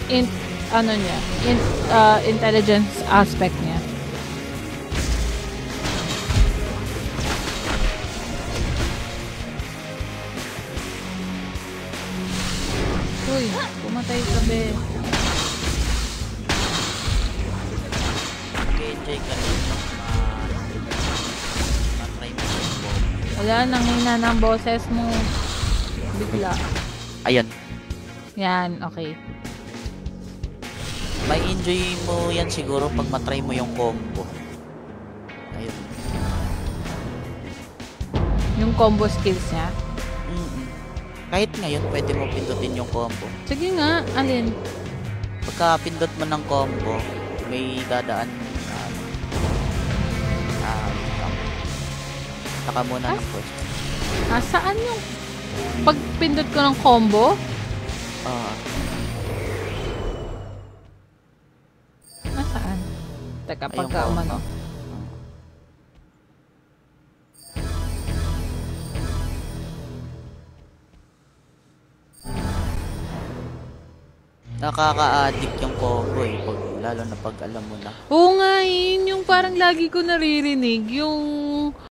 in ano niya, intelligence aspect niya. Uy, pumatay ka be. Enjoy ka rin matry mo yung combo. Wala, nanghina ng boses mo. Bigla. Ayun. Yan, okay. May enjoy mo yan siguro pag matry mo yung combo. Ayun. Yung combo skills niya. Kahit ngayon, pwede mo pindutin yung combo. Sige nga, alin? Pagka pindot mo ng combo, may dadaan taka muna ng first. Saan yung pagpindot ko ng combo? Nasaan? Teka, pagka umano. Nakaka-addict yung combo eh, lalo na pag alam mo na. Oo nga, yun yung parang lagi ko naririnig, yung